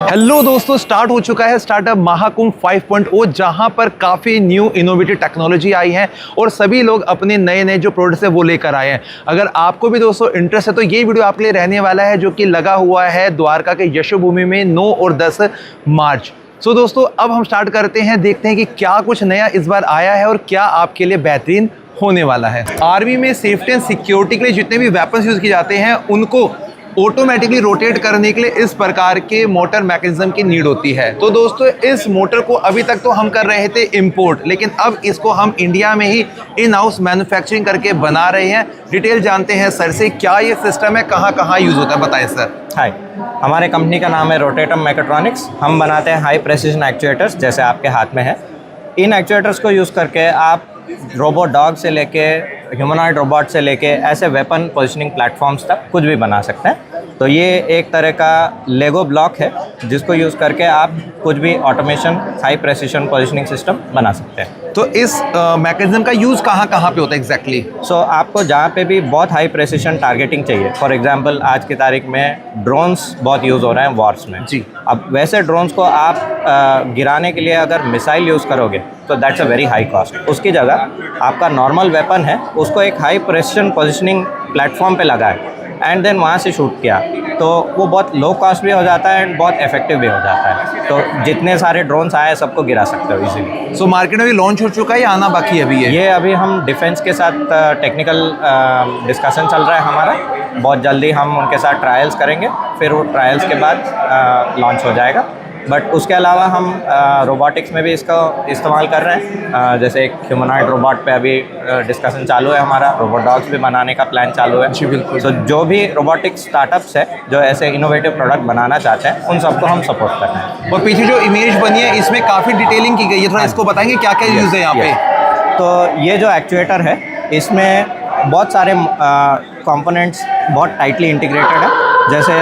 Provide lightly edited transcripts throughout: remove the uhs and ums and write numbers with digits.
Hello दोस्तों, start हो चुका है स्टार्टअप महाकुंभ 5.0 जहां पर काफ़ी न्यू इनोवेटिव टेक्नोलॉजी आई है और सभी लोग अपने नए नए जो प्रोडक्ट्स है वो लेकर आए हैं। अगर आपको भी दोस्तों इंटरेस्ट है तो ये वीडियो आपके लिए रहने वाला है, जो कि लगा हुआ है द्वारका के यशोभूमि में 9 और 10 मार्च। सो दोस्तों अब हम स्टार्ट करते हैं, देखते हैं कि क्या कुछ नया इस बार आया है और क्या आपके लिए बेहतरीन होने वाला है। आर्मी में सेफ्टी एंड सिक्योरिटी के लिए जितने भी वेपन्स यूज़ किए जाते हैं उनको ऑटोमेटिकली रोटेट करने के लिए इस प्रकार के मोटर मैकेनिज्म की नीड होती है। तो दोस्तों इस मोटर को अभी तक तो हम कर रहे थे इंपोर्ट, लेकिन अब इसको हम इंडिया में ही इन हाउस मैन्युफैक्चरिंग करके बना रहे हैं। डिटेल जानते हैं सर से, क्या ये सिस्टम है, कहाँ कहाँ यूज़ होता है, बताएं सर। हाय, हमारे कंपनी का नाम है रोटेटम मैकेट्रॉनिक्स। हम बनाते हैं हाई प्रेसिजन एक्चुएटर्स, जैसे आपके हाथ में है। इन एक्चुएटर्स को यूज़ करके आप रोबोट डॉग से लेके ह्यूमनॉइड रोबोट से लेके ऐसे वेपन पोजिशनिंग प्लेटफॉर्म्स तक कुछ भी बना सकते हैं। तो ये एक तरह का लेगो ब्लॉक है जिसको यूज़ करके आप कुछ भी automation high precision positioning system बना सकते हैं। तो इस मैकेनिज्म का यूज़ कहाँ कहाँ पे होता है एग्जैक्टली? सो आपको जहाँ पे भी बहुत हाई प्रेसिजन टारगेटिंग चाहिए, फॉर एग्जांपल आज की तारीख में ड्रोन्स बहुत यूज़ हो रहे हैं वॉर्स में जी। अब वैसे ड्रोन्स को आप गिराने के लिए अगर मिसाइल यूज़ करोगे तो that's a very high cost. उसकी जगह आपका नॉर्मल वेपन है उसको एक हाई प्रेसिजन पोजिशनिंग प्लेटफॉर्म पे लगाए एंड देन वहाँ से शूट किया, तो वो बहुत लो कॉस्ट भी हो जाता है एंड बहुत इफेक्टिव भी हो जाता है। तो जितने सारे ड्रोन्स आए सबको गिरा सकते हो इजीली। सो मार्केट में भी लॉन्च हो चुका है या आना बाकी है अभी? ये अभी हम डिफेंस के साथ टेक्निकल डिस्कशन चल रहा है हमारा। बहुत जल्दी हम उनके साथ ट्रायल्स करेंगे, फिर वो ट्रायल्स के बाद लॉन्च हो जाएगा। बट उसके अलावा हम रोबोटिक्स में भी इसका इस्तेमाल कर रहे हैं। जैसे एक ह्यूमनॉइड रोबोट पे अभी डिस्कशन चालू है हमारा, रोबोट डॉग्स भी बनाने का प्लान चालू है। जी बिल्कुल। तो जो भी रोबोटिक्स स्टार्टअप्स है जो ऐसे इनोवेटिव प्रोडक्ट बनाना चाहते हैं उन सबको हम सपोर्ट कर रहे हैं। और पीछे जो इमेज बनी है इसमें काफ़ी डिटेलिंग की गई है, थोड़ा इसको बताएंगे क्या क्या यूज़ है यहाँ पे? तो ये जो एक्चुएटर है इसमें बहुत सारे कंपोनेंट्स बहुत टाइटली इंटीग्रेटेड है, जैसे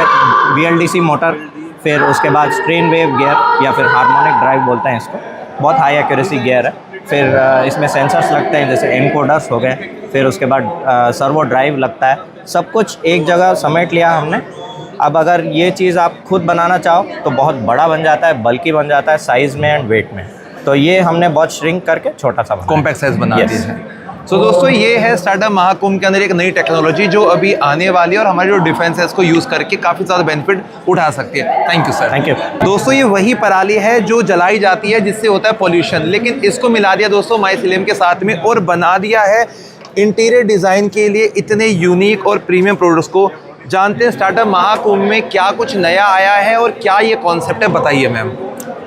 BLDC मोटर, फिर उसके बाद स्ट्रेन वेव गियर या फिर हार्मोनिक ड्राइव बोलते हैं इसको, बहुत हाई एक्यूरेसी गियर है। फिर इसमें सेंसर्स लगते हैं जैसे एनकोडर्स हो गए, फिर उसके बाद सर्वो ड्राइव लगता है। सब कुछ एक जगह समेट लिया हमने। अब अगर ये चीज़ आप खुद बनाना चाहो तो बहुत बड़ा बन जाता है, बल्कि बन जाता है साइज़ में एंड वेट में। तो ये हमने बहुत श्रिंक करके छोटा सा कॉम्पैक्ट साइज बना दिया है। सो दोस्तों ये है स्टार्टअप महाकुंभ के अंदर एक नई टेक्नोलॉजी जो अभी आने वाली है और हमारी जो डिफेंस है इसको यूज़ करके काफ़ी ज़्यादा बेनिफिट उठा सकती है। Thank you sir. Thank you. दोस्तों ये वही पराली है जो जलाई जाती है जिससे होता है पोल्यूशन, लेकिन इसको मिला दिया दोस्तों माइसिलियम के साथ में और बना दिया है इंटीरियर डिज़ाइन के लिए इतने यूनिक और प्रीमियम प्रोडक्ट्स को। जानते हैं स्टार्टअप महाकुंभ में क्या कुछ नया आया है और क्या ये कॉन्सेप्ट है, बताइए मैम।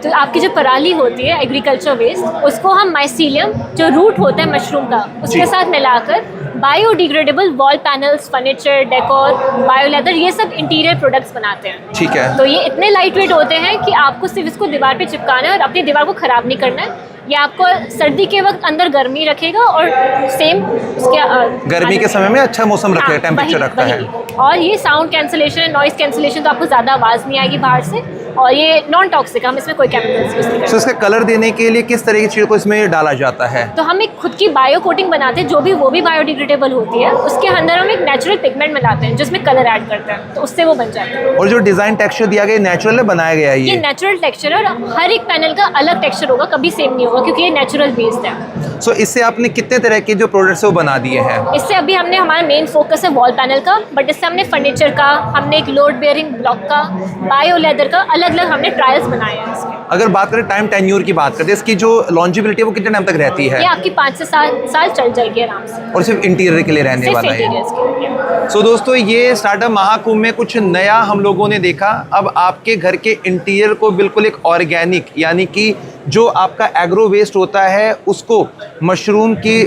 तो आपकी जो पराली होती है एग्रीकल्चर वेस्ट, उसको हम माइसीलियम जो रूट होता है मशरूम का उसके साथ मिलाकर biodegradable wall panels, furniture, decor, bio leather, ये सब इंटीरियर प्रोडक्ट्स बनाते हैं। ठीक है। तो ये इतने लाइट वेट होते हैं कि आपको सिर्फ इसको दीवार पे चिपकाना है और अपनी दीवार को ख़राब नहीं करना है। ये आपको सर्दी के वक्त अंदर गर्मी रखेगा और सेम उसके गर्मी के समय में अच्छा मौसम रखेगा, टेम्परेचर रखता है। और ये साउंड कैंसलेशन, नॉइस कैंसलेशन, तो आपको ज़्यादा आवाज़ नहीं आएगी बाहर से। और ये नॉन टॉक्सिक, हम इसमें कोई केमिकल्स यूज़ नहीं करते। तो इसका कलर देने के लिए किस तरह की चीज़ को इसमें डाला जाता है? तो हम एक खुद की बायो कोटिंग बनाते हैं, वो भी बायोडिग्रेडेबल होती है। उसके अंदर हम एक नेचुरल पिगमेंट मिलाते हैं जिसमें कलर ऐड करते हैं, तो उससे वो बन जाता है। और जो डिज़ाइन टेक्सचर दिया गया नेचुरल बनाया गया है? ये नेचुरल टेक्सचर है और हर एक पैनल का अलग टेक्सचर होगा, कभी सेम नहीं होगा क्योंकि ये नेचुरल बेस्ड है। सो इससे आपने कितने तरह के जो प्रोडक्ट्स है वो बना दिए हैं? इससे अभी हमने, हमारा मेन फोकस है वॉल पैनल का, बट इससे हमने फर्नीचर का, हमने एक लोड बेयरिंग ब्लॉक का, बायो लेदर का, अलग अलग हमने ट्रायल्स बनाए हैं इसके। अगर बात करें टाइम टेन्योर की बात करते हैं, इसकी जो लॉन्जिबिलिटी है वो कितने टाइम तक रहती है? ये आपकी 5 से 7 साल चल जाएगी आराम से। और सिर्फ इंटीरियर के लिए रहने सिर्फ वाला है? इंटीरियर्स के लिए। सो दोस्तों ये स्टार्टअप महाकुंभ में कुछ नया हम लोगों ने देखा। अब आपके घर के इंटीरियर को बिल्कुल एक ऑर्गेनिक, यानी कि जो आपका एग्रो वेस्ट होता है उसको मशरूम की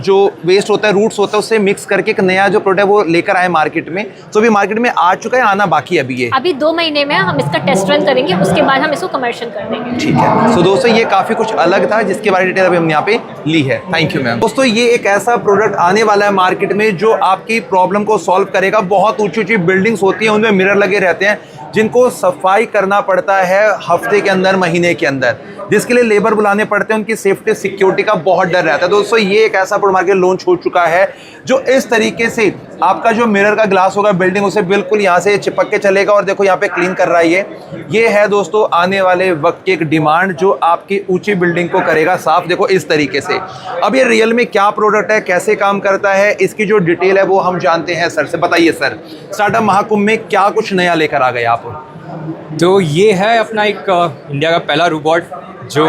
जो वेस्ट होता है, रूट्स होता है, उससे मिक्स करके एक नया जो प्रोडक्ट वो लेकर आए मार्केट में। तो अभी मार्केट में आ चुका है, आना बाकी है अभी? ये अभी 2 महीने में हम इसका टेस्ट रन करेंगे, उसके बाद हम इसको कमर्शियल कर देंगे। ठीक है। सो दोस्तों ये काफ़ी कुछ अलग था जिसके बारे में डिटेल अभी हमने यहाँ पे ली है। Thank you ma'am. दोस्तों ये एक ऐसा प्रोडक्ट आने वाला है मार्केट में जो आपकी प्रॉब्लम को सॉल्व करेगा। बहुत ऊंची ऊंची बिल्डिंग्स होती हैं, उनमें मिरर लगे रहते हैं जिनको सफाई करना पड़ता है हफ्ते के अंदर, महीने के अंदर, जिसके लिए लेबर बुलाने पड़ते हैं। उनकी सेफ्टी सिक्योरिटी का बहुत डर रहता है। दोस्तों ये एक ऐसा प्रोडक्ट मार्केट लॉन्च हो चुका है जो इस तरीके से आपका जो मिरर का ग्लास होगा बिल्डिंग उसे बिल्कुल यहाँ से चिपक के चलेगा। और देखो यहाँ पे क्लीन कर रहा है ये है दोस्तों आने वाले वक्त की एक डिमांड जो आपकी ऊंची बिल्डिंग को करेगा साफ। देखो इस तरीके से। अब ये रियल में क्या प्रोडक्ट है, कैसे काम करता है, इसकी जो डिटेल है वो हम जानते हैं सर से। बताइए सर, स्टार्टअप महाकुंभ में क्या कुछ नया लेकर आ गए आप? तो ये है अपना एक इंडिया का पहला रोबोट जो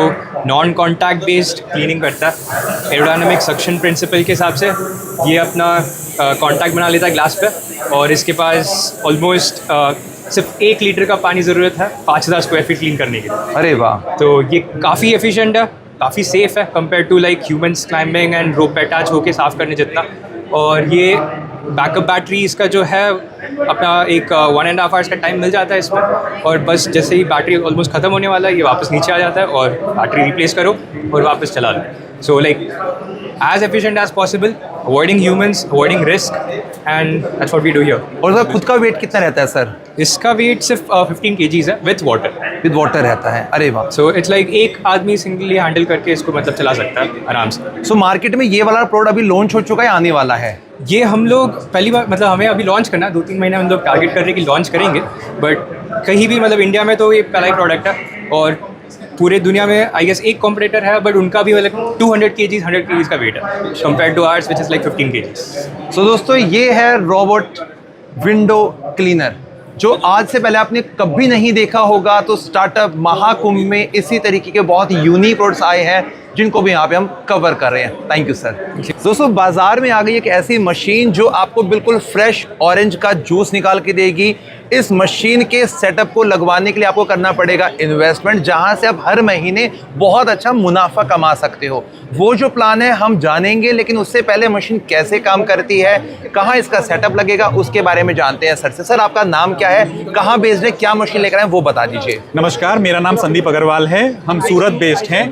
नॉन कॉन्टैक्ट बेस्ड क्लीनिंग करता है एरोडायनामिक सक्शन प्रिंसिपल के हिसाब से। ये अपना कॉन्टैक्ट बना लेता है ग्लास पे, और इसके पास ऑलमोस्ट सिर्फ 1 लीटर का पानी ज़रूरत है 5000 स्क्वायर फीट क्लीन करने के लिए। अरे वाह। तो ये काफ़ी एफिशिएंट है, काफ़ी सेफ है compare to like humans climbing and rope पे अटैच होके साफ़ करने जितना। और ये बैकअप बैटरी इसका जो है अपना एक 1.5 आवर्स का टाइम मिल जाता है इसमें, और बस जैसे ही बैटरी ऑलमोस्ट ख़त्म होने वाला है ये वापस नीचे आ जाता है और बैटरी रिप्लेस करो और वापस चला लो। So like as efficient as possible, avoiding humans, avoiding risk, and that's what we do here. और सर खुद का वेट कितना रहता है सर? इसका वेट सिर्फ 15 kgs है विथ वाटर। विद वाटर रहता है। अरे वाह। सो इट्स लाइक एक आदमी सिंगली हैंडल करके इसको मतलब चला सकता है आराम से। सो मार्केट में ये वाला प्रोडक्ट अभी लॉन्च हो चुका है, आने वाला है? ये हम लोग पहली बार मतलब हमें अभी लॉन्च करना है, 2-3 महीने हम लोग टारगेट कर रहे हैं कि लॉन्च करेंगे, बट कहीं भी मतलब इंडिया में तो ये पहला ही प्रोडक्ट है। और पूरे दुनिया में आई गेस एक कॉम्पिटिटर है, बट उनका भी मतलब 200 kgs 100 kgs का वेट है compare two hours which is like 15 kgs। सो दोस्तों ये है रोबोट विंडो क्लीनर जो आज से पहले आपने कभी नहीं देखा होगा। तो स्टार्टअप महाकुंभ में इसी तरीके के बहुत यूनिक प्रोडक्ट्स आए हैं जिनको भी यहाँ पे हम कवर कर रहे हैं। Thank you sir. दोस्तों बाजार में आ गई एक ऐसी मशीन जो आपको बिल्कुल फ्रेश ऑरेंज का जूस निकाल के देगी। इस मशीन के सेटअप को लगवाने के लिए आपको करना पड़ेगा इन्वेस्टमेंट, जहां से आप हर महीने बहुत अच्छा मुनाफा कमा सकते हो। वो जो प्लान है हम जानेंगे, लेकिन उससे पहले मशीन कैसे काम करती है, कहाँ इसका सेटअप लगेगा, उसके बारे में जानते हैं सर से। सर आपका नाम क्या है, कहाँ बेस्ड है, क्या मशीन लेकर आए वो बता दीजिए। नमस्कार, मेरा नाम संदीप अग्रवाल है। हम सूरत बेस्ड हैं।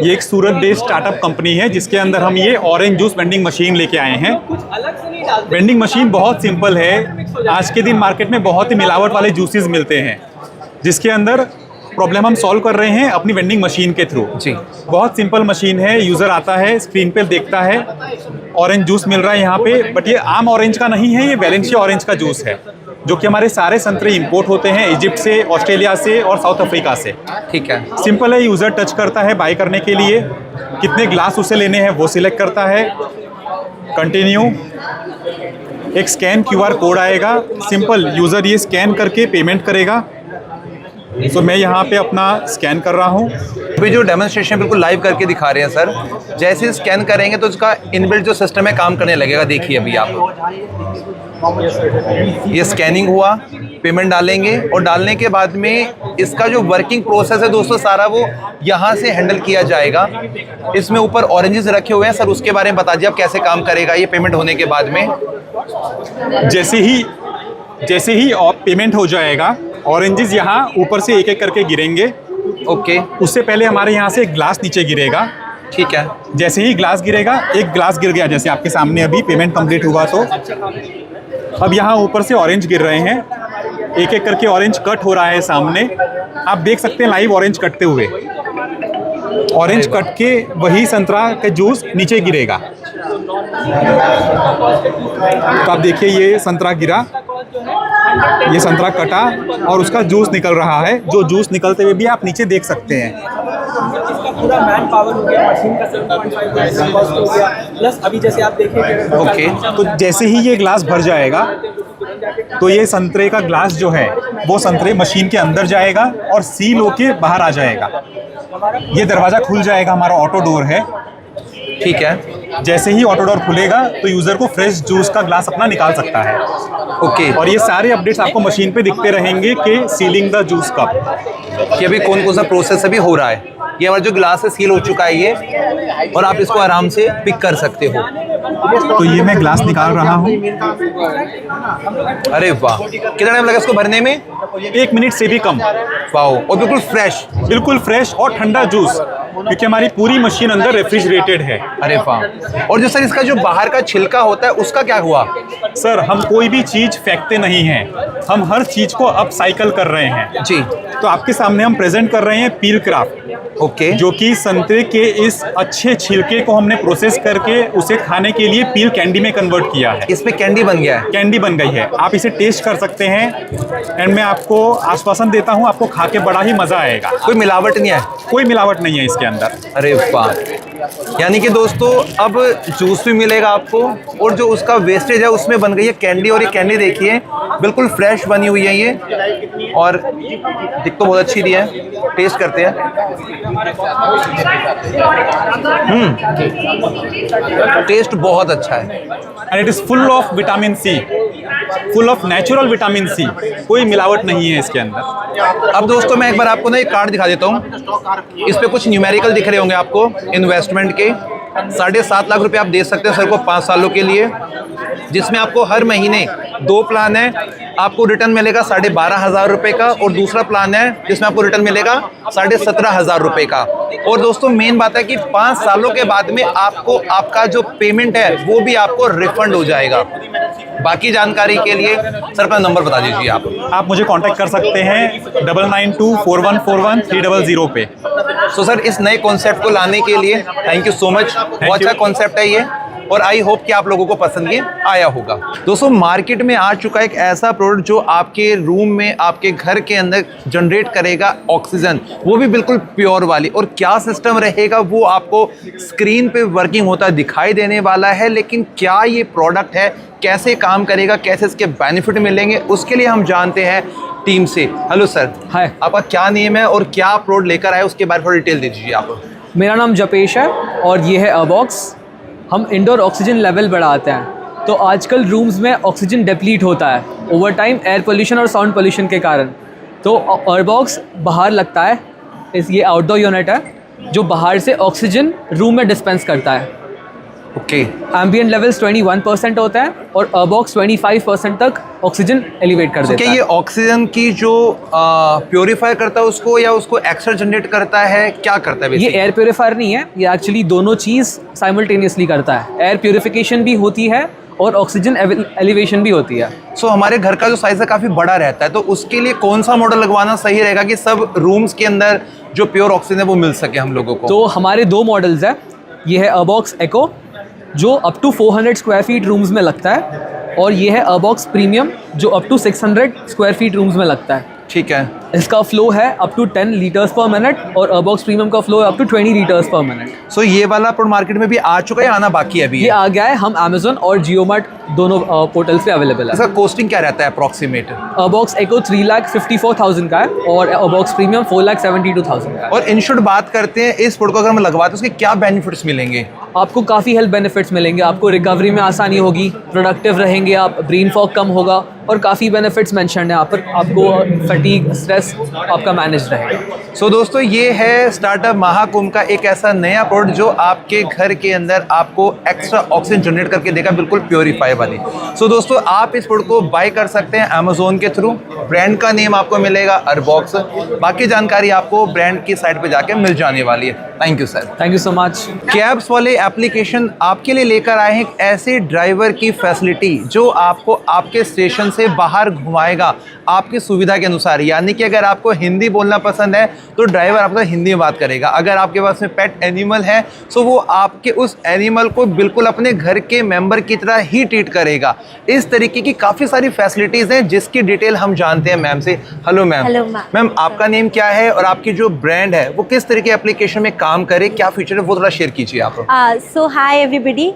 ये एक सूरत बेस्ड स्टार्टअप कंपनी है जिसके अंदर हम ये ऑरेंज जूस वेंडिंग मशीन लेके आए हैं। वेंडिंग मशीन बहुत सिंपल है। आज के दिन मार्केट में बहुत ही मिलावट वाले जूसेस मिलते हैं, जिसके अंदर प्रॉब्लम हम सॉल्व कर रहे हैं अपनी वेंडिंग मशीन के थ्रू। जी, बहुत सिंपल मशीन है। यूज़र आता है, स्क्रीन पे देखता है, ऑरेंज जूस मिल रहा है यहाँ पे, बट ये आम ऑरेंज का नहीं है, ये वेलेंशिया ऑरेंज का जूस है, जो कि हमारे सारे संतरे इंपोर्ट होते हैं इजिप्ट से, ऑस्ट्रेलिया से और साउथ अफ्रीका से। ठीक है। सिंपल है, यूज़र टच करता है बाय करने के लिए, कितने ग्लास उसे लेने हैं वो सिलेक्ट करता है, कंटिन्यू, एक स्कैन QR कोड आएगा, सिंपल यूज़र ये स्कैन करके पेमेंट करेगा। तो मैं यहाँ पे अपना स्कैन कर रहा हूँ। अभी जो डेमोन्स्ट्रेशन बिल्कुल लाइव करके दिखा रहे हैं सर, जैसे स्कैन करेंगे तो उसका इनबिल्ट जो सिस्टम है काम करने लगेगा। देखिए अभी आप, ये स्कैनिंग हुआ, पेमेंट डालेंगे और डालने के बाद में इसका जो वर्किंग प्रोसेस है दोस्तों सारा वो यहाँ से हैंडल किया जाएगा। इसमें ऊपर ऑरेंजेस रखे हुए हैं सर, उसके बारे में बता दीजिए आप कैसे काम करेगा ये पेमेंट होने के बाद में। जैसे ही पेमेंट हो जाएगा, ऑरेंजेस यहाँ ऊपर से एक एक करके गिरेंगे। ओके। उससे पहले हमारे यहाँ से एक ग्लास नीचे गिरेगा। ठीक है। जैसे ही ग्लास गिरेगा, एक ग्लास गिर गया जैसे आपके सामने अभी पेमेंट कंप्लीट हुआ, तो अब यहाँ ऊपर से ऑरेंज गिर रहे हैं, एक एक करके ऑरेंज कट हो रहा है सामने। आप देख सकते हैं लाइव ऑरेंज कटते हुए, ऑरेंज कट के वही संतरा का जूस नीचे गिरेगा। तो आप देखिए ये संतरा गिरा, ये संतरा कटा और उसका जूस निकल रहा है। जो जूस निकलते हुए भी आप नीचे देख सकते हैं। पूरा मैन पावर हो गया, मशीन का 7.5 कॉस्ट हो गया, प्लस अभी जैसे आप देखेंगे ओके। तो जैसे ही ये ग्लास भर जाएगा तो ये संतरे का ग्लास जो है वो संतरे मशीन के अंदर जाएगा और सील होके बाहर आ जाएगा। ये दरवाज़ा खुल जाएगा, हमारा ऑटो डोर है। ठीक है। जैसे ही ऑटो डोर खुलेगा तो यूज़र को फ्रेश जूस का ग्लास अपना निकाल सकता है। ओके। और ये सारे अपडेट्स आपको मशीन पे दिखते रहेंगे कि सीलिंग द जूस कप, कि अभी कौन कौन सा प्रोसेस अभी हो रहा है। ये हमारा जो ग्लास है सील हो चुका है ये, और आप इसको आराम से पिक कर सकते हो। तो ये मैं ग्लास निकाल रहा हूँ। अरे वाह, कितना टाइम लगा इसको भरने में? 1 मिनट से भी कम। वाह, और बिल्कुल फ्रेश और ठंडा जूस, क्योंकि हमारी पूरी मशीन अंदर रेफ्रिजरेटेड है। अरे वाह। और जो सर इसका जो बाहर का छिलका होता है उसका क्या हुआ? सर हम कोई भी चीज़ फेंकते नहीं हैं, हम हर चीज़ को अपसाइकल कर रहे हैं। जी। तो आपके सामने हम प्रेजेंट कर रहे हैं पील क्राफ्ट। ओके। जो कि संतरे के इस अच्छे छिलके को हमने प्रोसेस करके उसे खाने के लिए पील कैंडी में कन्वर्ट किया है। इसमें कैंडी बन गया है। कैंडी बन गई है, आप इसे टेस्ट कर सकते हैं एंड मैं आपको आश्वासन देता हूँ आपको खा के बड़ा ही मज़ा आएगा। कोई मिलावट नहीं है? कोई मिलावट नहीं है इसके अंदर। अरे वाह, यानी कि दोस्तों अब जूस भी मिलेगा आपको और जो उसका वेस्टेज है उसमें बन गई है कैंडी। और ये कैंडी देखिए बिल्कुल फ्रेश बनी हुई है ये, और दिख तो बहुत अच्छी दी है। टेस्ट करते हैं। टेस्ट बहुत अच्छा है and it is full of vitamin C, full of natural vitamin C, कोई मिलावट नहीं है इसके अंदर। अब दोस्तों मैं एक बार आपको ना एक कार्ड दिखा देता हूँ। इस पे कुछ न्यूमेरिकल दिख रहे होंगे आपको इन्वेस्टमेंट के। 7.5 लाख रुपए आप दे सकते हैं सर को 5 सालों के लिए, जिसमें आपको हर महीने 2 प्लान है। आपको रिटर्न मिलेगा 12,500 रुपए का, और दूसरा प्लान है जिसमें आपको रिटर्न मिलेगा 17,500 रुपए का। और दोस्तों मेन बात है कि 5 सालों के बाद में आपको आपका जो पेमेंट है वो भी आपको रिफंड हो जाएगा। बाकी जानकारी के लिए सर अपना नंबर बता दीजिए आप मुझे कांटेक्ट कर सकते हैं 9924141300 पे। सो सर इस नए कॉन्सेप्ट को लाने के लिए थैंक यू सो मच। बहुत अच्छा कॉन्सेप्ट है ये, और आई होप कि आप लोगों को पसंद ये आया होगा। दोस्तों मार्केट में आ चुका है एक ऐसा प्रोडक्ट जो आपके रूम में, आपके घर के अंदर जनरेट करेगा ऑक्सीजन, वो भी बिल्कुल प्योर वाली। और क्या सिस्टम रहेगा वो आपको स्क्रीन पे वर्किंग होता दिखाई देने वाला है। लेकिन क्या ये प्रोडक्ट है, कैसे काम करेगा, कैसे इसके बेनिफिट मिलेंगे, उसके लिए हम जानते हैं टीम से। Hello sir. हाय। आपका क्या नेम है और क्या प्रोडक्ट लेकर आए उसके बारे में थोड़ी डिटेल दीजिए आप। मेरा नाम जपेश है और ये है अबॉक्स। हम इंडोर ऑक्सीजन लेवल बढ़ाते हैं। तो आजकल रूम्स में ऑक्सीजन डिप्लीट होता है ओवर टाइम एयर पोल्यूशन और साउंड पोल्यूशन के कारण। तो अरबॉक्स बाहर लगता है, ये आउटडोर यूनिट है जो बाहर से ऑक्सीजन रूम में डिस्पेंस करता है। ओके। एम्बिएंट लेवल्स 21% होता है और अबॉक्स 25% तक ऑक्सीजन एलिवेट कर देता क्या है। ये ऑक्सीजन की जो प्योरीफाई करता है उसको, या उसको एक्स्ट्रा जनरेट करता है, क्या करता है ये basically? एयर प्योरीफायर नहीं है, ये एक्चुअली दोनों चीज़ साइमल्टेनियसली करता है। एयर प्योरीफिकेशन भी होती है और ऑक्सीजन एलिवेशन भी होती है। सो हमारे घर का जो साइज है काफ़ी बड़ा रहता है, तो उसके लिए कौन सा मॉडल लगवाना सही रहेगा कि सब रूम्स के अंदर जो प्योर ऑक्सीजन है वो मिल सके हम लोगों को? तो हमारे 2 मॉडल्स हैं। ये है अबॉक्स एको जो up to 400 square feet rooms में लगता है, और ये है अबॉक्स प्रीमियम जो up to 600 square feet rooms में लगता है। ठीक है। इसका फ्लो है up to 10 litres per minute और अबॉक्स प्रीमियम का फ्लो है up to 20 litres per minute. So ये वाला प्रोडक्ट मार्केट में भी आ चुका है, आना बाकी है अभी? ये आ गया है। हम अमेजोन और जियोमार्ट दोनों पोर्टल्स पे अवेलेबल है। इसका कॉस्टिंग क्या रहता है अप्रॉक्सीमेट? अबॉक्स एको 3,54,000 का है और अबॉक्स प्रीमियम 4,72,000 का है। और इन शॉर्ट बात करते हैं इस प्रोडक्ट को अगर हम लगवाते हैं उसके क्या बेनिफिट्स मिलेंगे? आपको काफ़ी हेल्थ बेनिफिट्स मिलेंगे। आपको रिकवरी में आसानी होगी, प्रोडक्टिव रहेंगे आप, ब्रेन फॉग कम होगा और काफ़ी बेनिफिट्स मेंशन है यहाँ पर। आपको फटीग, स्ट्रेस आपका मैनेज रहेगा। सो दोस्तों ये है स्टार्टअप महाकुंभ का एक ऐसा नया प्रोडक्ट जो आपके घर के अंदर आपको एक्स्ट्रा ऑक्सीजन जनरेट करके देगा, बिल्कुल प्योरीफाई वाली। सो दोस्तों आप इस प्रोडक्ट को बाय कर सकते हैं अमेजोन के थ्रू। ब्रांड का नेम आपको मिलेगा अरबॉक्स। बाकी जानकारी आपको ब्रांड की साइट पे जाके मिल जाने वाली है। Thank you sir. Thank you so much. Cabs वाले एप्लीकेशन आपके लिए लेकर आए हैं एक ऐसे ड्राइवर की फैसिलिटी जो आपको आपके स्टेशन से बाहर घुमाएगा आपकी सुविधा के अनुसार। यानी कि अगर आपको हिंदी बोलना पसंद है तो ड्राइवर आपका हिंदी में बात करेगा। अगर आपके पास में पेट एनिमल है तो वो आपके उस एनिमल को बिल्कुल अपने घर के मेंबर की तरह ही ट्रीट करेगा। इस तरीके की काफ़ी सारी फैसिलिटीज़ हैं जिसकी डिटेल हम जानते हैं मैम से। Hello ma'am. Hello ma'am. Ma'am आपका नेम क्या है और आपकी जो ब्रांड है वो किस तरीके एप्लीकेशन में काम करे, क्या फीचर है वो थोड़ा शेयर कीजिए आप। सो हाय एवरीबडी,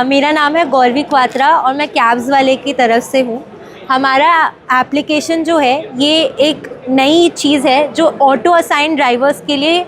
मेरा नाम है गौरवी क्वात्रा और मैं कैब्स वाले की तरफ से हूँ। हमारा एप्लीकेशन जो है ये एक नई चीज़ है जो ऑटो असाइन ड्राइवर्स के लिए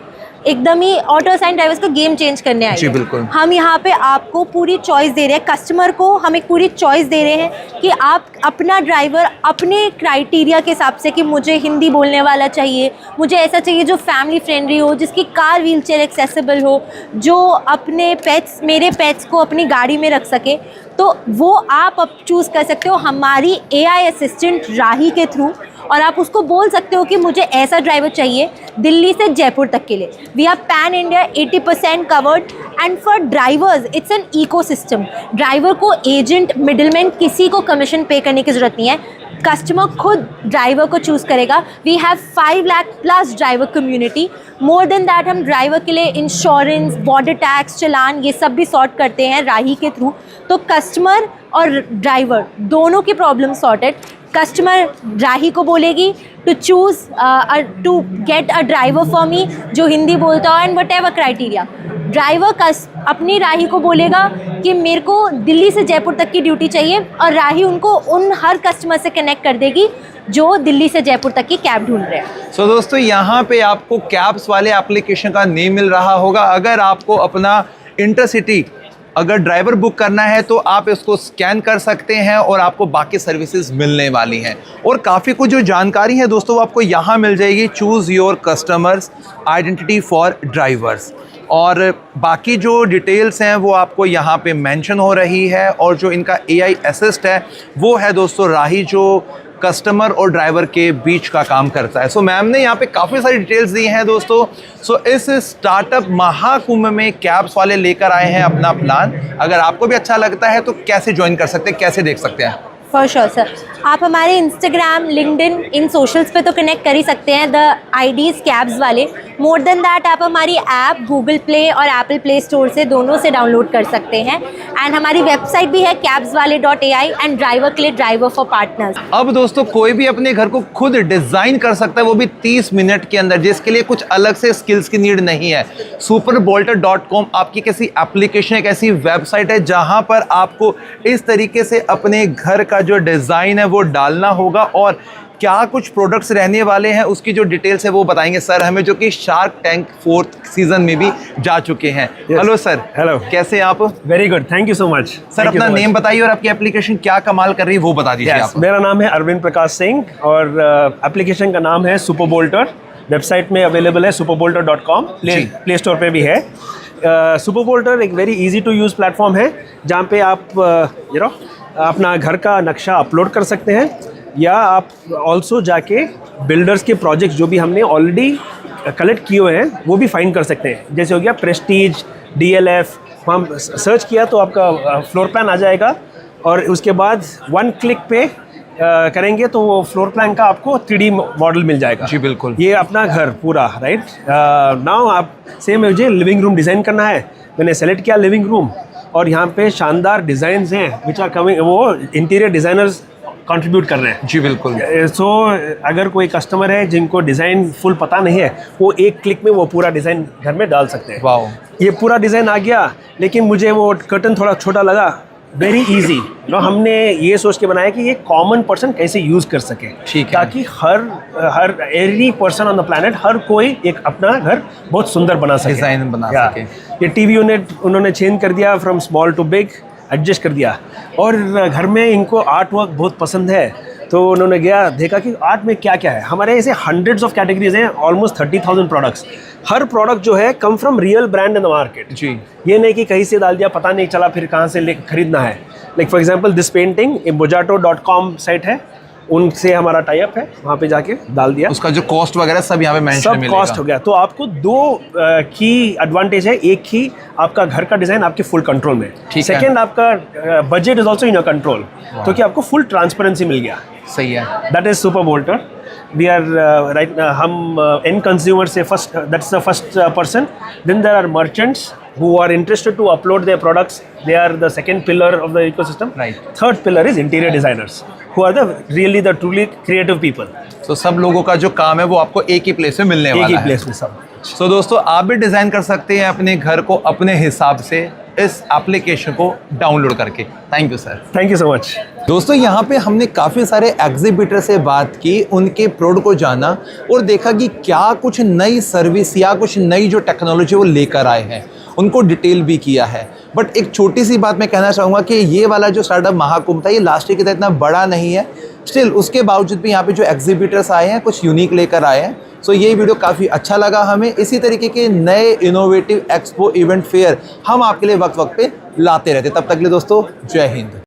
एकदम ही ऑटो असाइन ड्राइवर्स का गेम चेंज करने आई जी है। बिल्कुल। हम यहाँ पे आपको पूरी चॉइस दे रहे हैं, कस्टमर को हम एक पूरी चॉइस दे रहे हैं कि आप अपना ड्राइवर अपने क्राइटेरिया के हिसाब से, कि मुझे हिंदी बोलने वाला चाहिए, मुझे ऐसा चाहिए जो फैमिली फ्रेंडली हो, जिसकी कार व्हीलचेयर एक्सेसिबल हो, जो अपने पेट्स, मेरे पेट्स को अपनी गाड़ी में रख सके, तो वो आप अब चूज़ कर सकते हो हमारी AI असिस्टेंट राही के थ्रू। और आप उसको बोल सकते हो कि मुझे ऐसा ड्राइवर चाहिए दिल्ली से जयपुर तक के लिए। We are pan India 80% covered and for drivers it's an ecosystem. Driver को एजेंट, मिडलमैन, किसी को कमीशन पे करने की ज़रूरत नहीं है। कस्टमर खुद ड्राइवर को चूज़ करेगा। We have 5 lakh plus driver community. More than that हम ड्राइवर के लिए इंश्योरेंस, बॉर्डर टैक्स, चालान ये सब भी सॉर्ट करते हैं राही के थ्रू। तो कस्टमर और ड्राइवर दोनों की प्रॉब्लम सॉर्टेड। कस्टमर राही को बोलेगी to choose to get a driver for me जो हिंदी बोलता हो and whatever criteria. Driver अपनी राही को बोलेगा कि मेरे को दिल्ली से जयपुर तक की ड्यूटी चाहिए, और राही उनको उन हर कस्टमर से कनेक्ट कर देगी जो दिल्ली से जयपुर तक की कैब ढूंढ रहे हैं। सो दोस्तों, यहाँ पे आपको कैब्स वाले एप्लीकेशन का नेम मिल रहा होगा। अगर आपको अपना इंटरसिटी अगर ड्राइवर बुक करना है तो आप इसको स्कैन कर सकते हैं और आपको बाकी सर्विसेज मिलने वाली हैं। और काफ़ी कुछ जो जानकारी है दोस्तों वो आपको यहाँ मिल जाएगी। Choose your customers identity for drivers, और बाकी जो डिटेल्स हैं वो आपको यहाँ पे मेंशन हो रही है। और जो इनका AI असिस्ट है वो है दोस्तों राही, जो कस्टमर और ड्राइवर के बीच का काम करता है। सो मैम ने यहाँ पे काफ़ी सारी डिटेल्स दी हैं दोस्तों। सो इस स्टार्टअप महाकुंभ में कैब्स वाले लेकर आए हैं अपना प्लान। अगर आपको भी अच्छा लगता है तो कैसे ज्वाइन कर सकते हैं, कैसे देख सकते हैं? फॉर श्योर सर, आप हमारे इंस्टाग्राम, लिंक्डइन, इन सोशल्स पे तो कनेक्ट कर ही सकते हैं, द IDs कैब्स वाले। मोर देन दैट आप हमारी ऐप गूगल प्ले और एप्पल प्ले स्टोर से दोनों से डाउनलोड कर सकते हैं। एंड हमारी वेबसाइट भी है cabswale.ai एंड ड्राइवर के लिए ड्राइवर फॉर पार्टनर्स। अब दोस्तों कोई भी अपने घर को खुद डिज़ाइन कर सकता है, वो भी 30 मिनट के अंदर, जिसके लिए कुछ अलग से स्किल्स की नीड नहीं है। superbolter.com आपकी कैसी एप्लीकेशन, एक ऐसी वेबसाइट है जहां पर आपको इस तरीके से अपने घर का जो डिज़ाइन है वो डालना होगा, और क्या कुछ प्रोडक्ट्स रहने वाले हैं उसकी जो डिटेल्स है वो बताएंगे सर हमें, जो कि शार्क टैंक 4th सीजन में भी जा चुके हैं। Hello sir. हेलो, कैसे हैं आप? Very good, thank you so much. Sir अपना नेम बताइए और आपकी एप्लीकेशन क्या कमाल कर रही है वो बता दीजिए। आप? मेरा नाम है अरविंद प्रकाश सिंह और एप्लीकेशन का नाम है सुपरबोल्टर। वेबसाइट में अवेलेबल है superbolter.com, प्ले स्टोर पे भी है। सुपरबोल्टर एक very easy to use platform है जहाँ पे आप अपना घर का नक्शा अपलोड कर सकते हैं, या आप ऑल्सो जाके बिल्डर्स के प्रोजेक्ट्स जो भी हमने ऑलरेडी कलेक्ट किए हुए हैं वो भी फाइंड कर सकते हैं। जैसे हो गया प्रेस्टीज, DLF, हम सर्च किया तो आपका फ्लोर प्लान आ जाएगा, और उसके बाद 1 क्लिक पे करेंगे तो वो फ्लोर प्लान का आपको 3D मॉडल मिल जाएगा। जी बिल्कुल, ये अपना घर पूरा राइट। नाउ आप सेम मुझे लिविंग रूम डिज़ाइन करना है, मैंने सेलेक्ट किया लिविंग रूम, और यहाँ पे शानदार डिज़ाइंस हैं विच आर कमिंग, वो इंटीरियर डिज़ाइनर्स कंट्रीब्यूट कर रहे हैं। जी बिल्कुल। सो अगर कोई कस्टमर है जिनको डिज़ाइन फुल पता नहीं है, वो 1 क्लिक में वो पूरा डिज़ाइन घर में डाल सकते हैं। वाओ, ये पूरा डिज़ाइन आ गया, लेकिन मुझे वो कर्टन थोड़ा छोटा लगा। वेरी इजी हमने ये सोच के बनाया कि ये कॉमन पर्सन कैसे यूज़ कर सके, ठीक है, ताकि हर every person on the planet, हर कोई एक अपना घर बहुत सुंदर बना सके, डिज़ाइन बना सके। ये टीवी यूनिट उन्होंने चेंज कर दिया, from small to big adjust कर दिया। और घर में इनको आर्ट वर्क बहुत पसंद है, तो उन्होंने गया देखा कि आर्ट में क्या क्या है। हमारे ऐसे हंड्रेड्स ऑफ कैटेगरीज हैं, ऑलमोस्ट 30,000 प्रोडक्ट्स। हर प्रोडक्ट जो है come from real brand in the market. जी, ये नहीं कि कहीं से डाल दिया पता नहीं चला फिर कहाँ से खरीदना है। Like for example this painting bojato.com site है, उनसे हमारा टाई अप है, वहाँ पे जाके डाल दिया। उसका जो कॉस्ट वगैरह सब यहाँ पे मेंशन सब कॉस्ट हो गया। तो आपको 2 की एडवांटेज है, एक ही आपका घर का डिज़ाइन आपके फुल कंट्रोल में, सेकेंड आपका budget is also in your control, तो कि आपको फुल ट्रांसपेरेंसी मिल गया। सही है, दैट इज सुपरबोल्टर। वी आर राइट, हम एंड कंज्यूमर से first, that's the first person, then there are merchants who are interested to upload their products. They are the second pillar of the ecosystem. Right. Third pillar is interior designers, who are the truly creative people. So सब लोगों का जो काम है वो आपको एक ही place में मिलने वाला है। एक ही प्लेस में सब। So दोस्तों आप भी डिज़ाइन कर सकते हैं अपने घर को अपने हिसाब से इस एप्लीकेशन को डाउनलोड करके। Thank you sir. Thank you so much. दोस्तों यहाँ पे हमने काफ़ी सारे एग्जीबिटर से बात की, उनके प्रोडक्ट को जाना और देखा कि क्या कुछ नई सर्विस या कुछ नई जो टेक्नोलॉजी वो लेकर आए हैं, उनको डिटेल भी किया है। बट एक छोटी सी बात मैं कहना चाहूँगा कि ये वाला जो स्टार्टअप महाकुंभ था ये लास्ट ईयर की तरह इतना बड़ा नहीं है, स्टिल उसके बावजूद भी यहाँ पे जो एग्जीबिटर्स आए हैं कुछ यूनिक लेकर आए हैं। सो ये वीडियो काफ़ी अच्छा लगा हमें। इसी तरीके के नए इनोवेटिव एक्सपो इवेंट फेयर हम आपके लिए वक्त वक्त पे लाते रहते। तब तक के लिए दोस्तों जय हिंद।